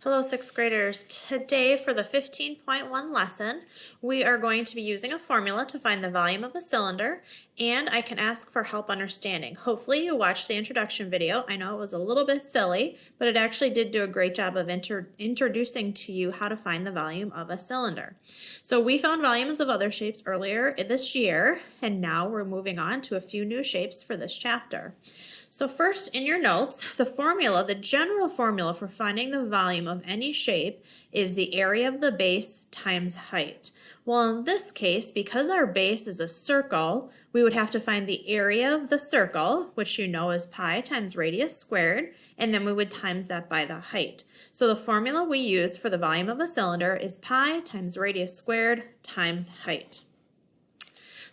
Hello, sixth graders. Today for the 15.1 lesson, we are going to be using a formula to find the volume of a cylinder, and I can ask for help understanding. Hopefully you watched the introduction video. I know it was a little bit silly, but it actually did do a great job of introducing to you how to find the volume of a cylinder. So we found volumes of other shapes earlier this year, and now we're moving on to a few new shapes for this chapter. So first, in your notes, the general formula for finding the volume of any shape is the area of the base times height. Well, in this case, because our base is a circle, we would have to find the area of the circle, which you know is pi times radius squared, and then we would times that by the height. So the formula we use for the volume of a cylinder is pi times radius squared times height.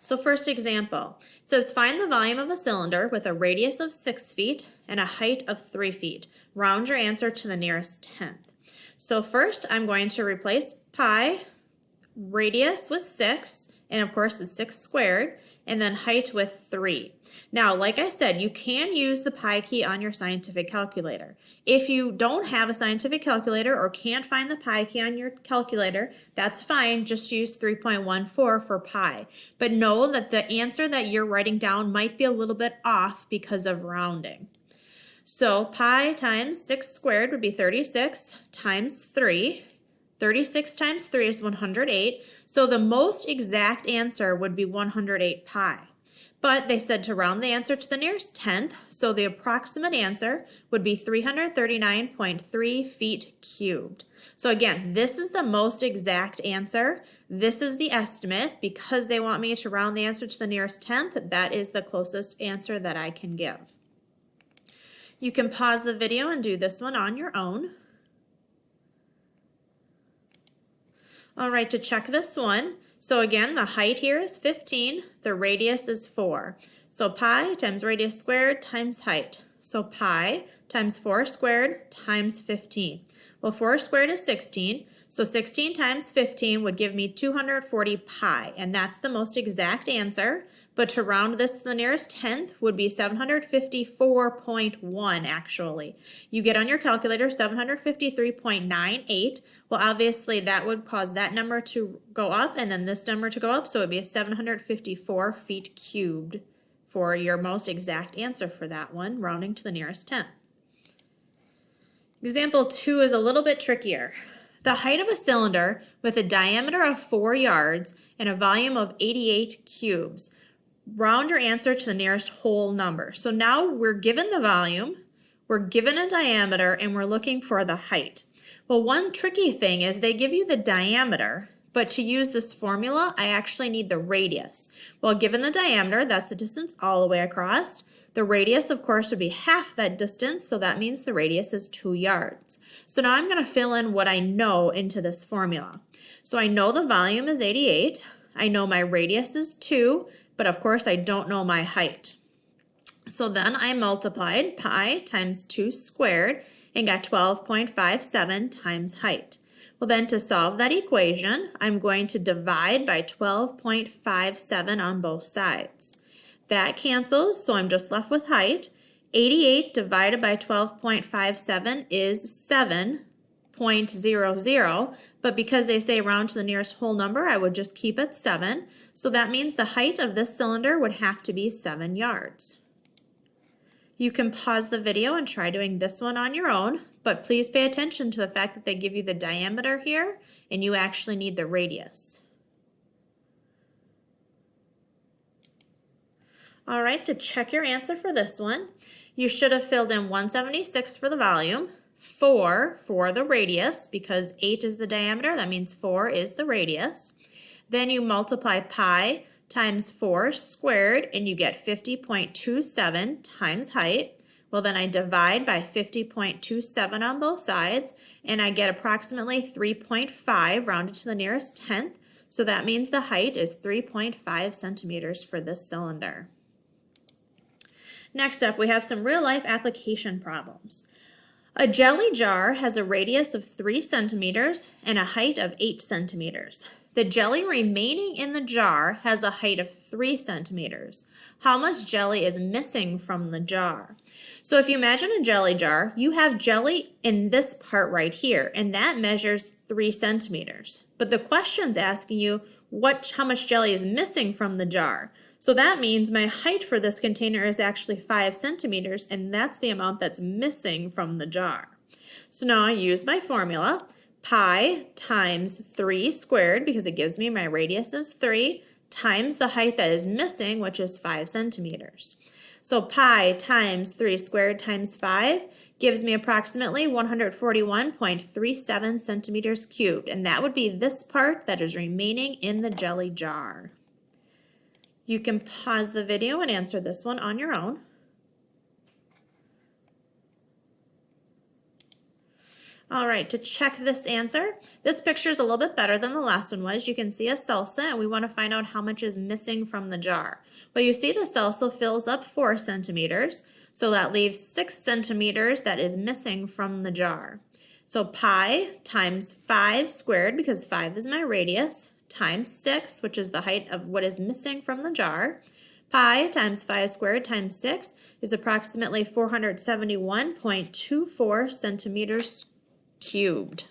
So first example, it says find the volume of a cylinder with a radius of 6 feet and a height of 3 feet. Round your answer to the nearest tenth. So first I'm going to replace pi, radius with 6, and of course it's 6 squared, and then height with 3. Now, like I said, you can use the pi key on your scientific calculator. If you don't have a scientific calculator or can't find the pi key on your calculator, that's fine. Just use 3.14 for pi. But know that the answer that you're writing down might be a little bit off because of rounding. So pi times 6 squared would be 36 times 3. 36 times 3 is 108, so the most exact answer would be 108 pi. But they said to round the answer to the nearest tenth, so the approximate answer would be 339.3 feet cubed. So again, this is the most exact answer. This is the estimate. Because they want me to round the answer to the nearest tenth, that is the closest answer that I can give. You can pause the video and do this one on your own. All right, to check this one, so again, the height here is 15, the radius is 4. So pi times radius squared times height. So pi times 4 squared times 15. Well, 4 squared is 16, so 16 times 15 would give me 240 pi, and that's the most exact answer. But to round this to the nearest tenth would be 754.1 actually. You get on your calculator 753.98. Well, obviously that would cause that number to go up and then this number to go up, so it would be 754 feet cubed for your most exact answer for that one, rounding to the nearest tenth. Example 2 is a little bit trickier. The height of a cylinder with a diameter of 4 yards and a volume of 88 cubes. Round your answer to the nearest whole number. So now we're given the volume, we're given a diameter, and we're looking for the height. Well, one tricky thing is they give you the diameter, but to use this formula, I actually need the radius. Well, given the diameter, that's the distance all the way across. The radius, of course, would be half that distance, so that means the radius is 2 yards. So now I'm going to fill in what I know into this formula. So I know the volume is 88. I know my radius is 2, but of course I don't know my height. So then I multiplied pi times 2 squared and got 12.57 times height. Well, then to solve that equation, I'm going to divide by 12.57 on both sides. That cancels, so I'm just left with height. 88 divided by 12.57 is 7.00, but because they say round to the nearest whole number, I would just keep it 7. So that means the height of this cylinder would have to be 7 yards. You can pause the video and try doing this one on your own, but please pay attention to the fact that they give you the diameter here, and you actually need the radius. All right, to check your answer for this one, you should have filled in 176 for the volume, 4 for the radius, because 8 is the diameter, that means 4 is the radius. Then you multiply pi times 4 squared, and you get 50.27 times height. Well, then I divide by 50.27 on both sides, and I get approximately 3.5 rounded to the nearest tenth. So that means the height is 3.5 centimeters for this cylinder. Next up, we have some real-life application problems. A jelly jar has a radius of 3 centimeters and a height of 8 centimeters. The jelly remaining in the jar has a height of 3 centimeters. How much jelly is missing from the jar? So if you imagine a jelly jar, you have jelly in this part right here, and that measures 3 centimeters. But the question's asking you how much jelly is missing from the jar. So that means my height for this container is actually 5 centimeters, and that's the amount that's missing from the jar. So now I use my formula, pi times 3 squared, because it gives me my radius is 3, times the height that is missing, which is 5 centimeters. So pi times 3 squared times 5 gives me approximately 141.37 centimeters cubed, and that would be this part that is remaining in the jelly jar. You can pause the video and answer this one on your own. All right, to check this answer, this picture is a little bit better than the last one was. You can see a salsa, and we want to find out how much is missing from the jar. Well, you see the salsa fills up 4 centimeters, so that leaves 6 centimeters that is missing from the jar. So pi times 5 squared, because 5 is my radius, times 6, which is the height of what is missing from the jar. Pi times 5 squared times 6 is approximately 471.24 centimeters cubed.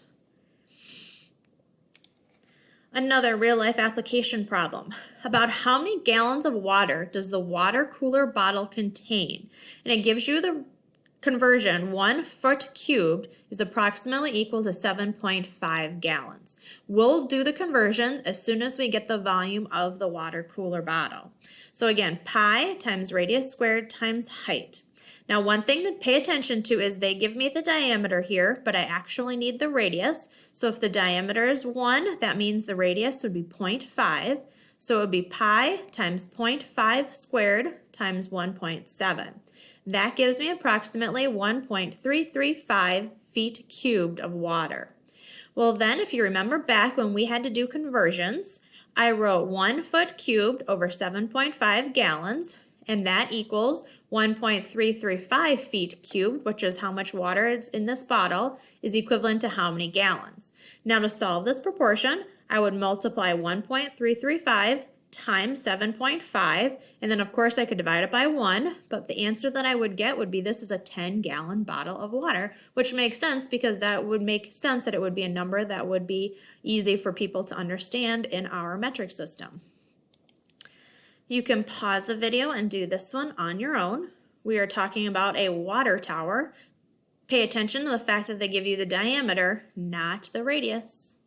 Another real-life application problem. About how many gallons of water does the water cooler bottle contain? And it gives you the conversion. 1 foot cubed is approximately equal to 7.5 gallons. We'll do the conversion as soon as we get the volume of the water cooler bottle. So again, pi times radius squared times height. Now, one thing to pay attention to is they give me the diameter here, but I actually need the radius. So if the diameter is 1, that means the radius would be 0.5. So it would be pi times 0.5 squared times 1.7. That gives me approximately 1.335 feet cubed of water. Well, then if you remember back when we had to do conversions, I wrote 1 foot cubed over 7.5 gallons. And that equals 1.335 feet cubed, which is how much water is in this bottle, is equivalent to how many gallons. Now to solve this proportion, I would multiply 1.335 times 7.5, and then of course I could divide it by 1, but the answer that I would get would be this is a 10-gallon bottle of water, which makes sense because that would make sense that it would be a number that would be easy for people to understand in our metric system. You can pause the video and do this one on your own. We are talking about a water tower. Pay attention to the fact that they give you the diameter, not the radius.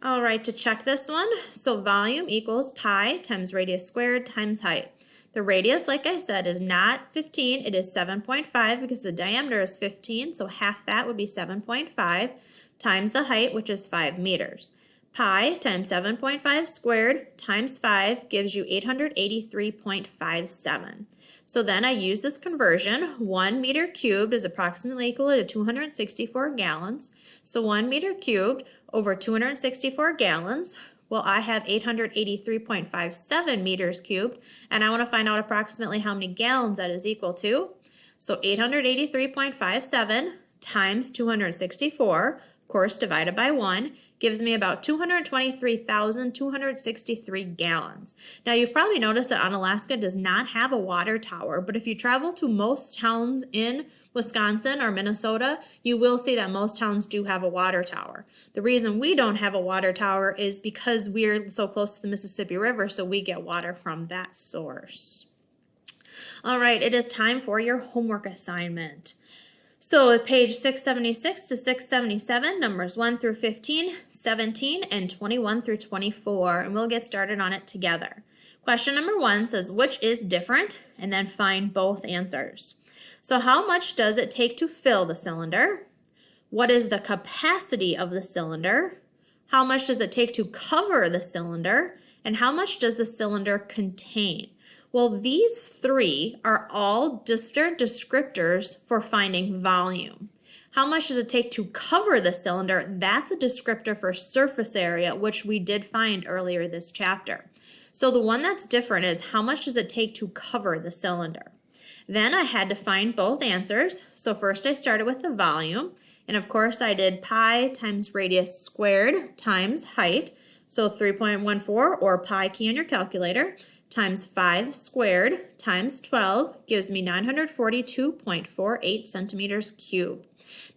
All right, to check this one, so volume equals pi times radius squared times height. The radius, like I said, is not 15, it is 7.5 because the diameter is 15, so half that would be 7.5 times the height, which is 5 meters. Pi times 7.5 squared times 5 gives you 883.57. So then I use this conversion. 1 meter cubed is approximately equal to 264 gallons. So 1 meter cubed over 264 gallons. Well, I have 883.57 meters cubed, and I want to find out approximately how many gallons that is equal to. So 883.57 times 264, of course, divided by 1, gives me about 223,263 gallons. Now, you've probably noticed that Onalaska does not have a water tower, but if you travel to most towns in Wisconsin or Minnesota, you will see that most towns do have a water tower. The reason we don't have a water tower is because we're so close to the Mississippi River, so we get water from that source. All right, it is time for your homework assignment. So at page 676 to 677, numbers 1 through 15, 17, and 21 through 24, and we'll get started on it together. Question number 1 says, which is different? And then find both answers. So how much does it take to fill the cylinder? What is the capacity of the cylinder? How much does it take to cover the cylinder? And how much does the cylinder contain? Well, these three are all different descriptors for finding volume. How much does it take to cover the cylinder? That's a descriptor for surface area, which we did find earlier this chapter. So the one that's different is how much does it take to cover the cylinder? Then I had to find both answers. So first I started with the volume, and of course I did pi times radius squared times height. So 3.14, or pi key on your calculator, times 5 squared times 12 gives me 942.48 centimeters cubed.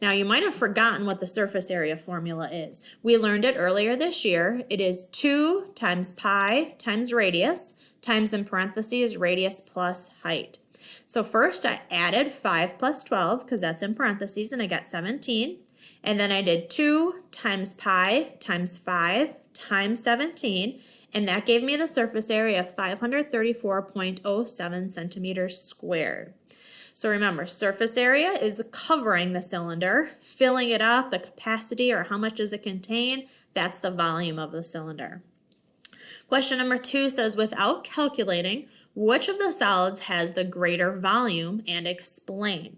Now you might have forgotten what the surface area formula is. We learned it earlier this year. It is 2 times pi times radius times in parentheses radius plus height. So first I added 5 plus 12 because that's in parentheses and I got 17. And then I did 2 times pi times 5 times 17, and that gave me the surface area of 534.07 centimeters squared. So remember, surface area is covering the cylinder, filling it up, the capacity or how much does it contain, that's the volume of the cylinder. Question number 2 says, without calculating, which of the solids has the greater volume, and explain.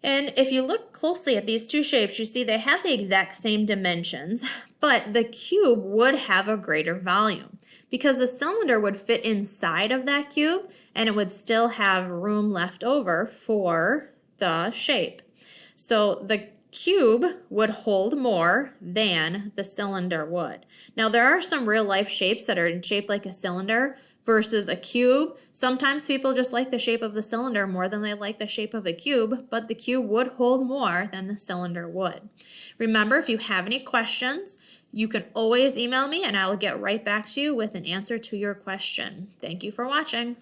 And if you look closely at these two shapes, you see they have the exact same dimensions, but the cube would have a greater volume because the cylinder would fit inside of that cube and it would still have room left over for the shape. So the cube would hold more than the cylinder would. Now there are some real life shapes that are shaped like a cylinder versus a cube. Sometimes people just like the shape of the cylinder more than they like the shape of a cube, but the cube would hold more than the cylinder would. Remember, if you have any questions, you can always email me and I will get right back to you with an answer to your question. Thank you for watching.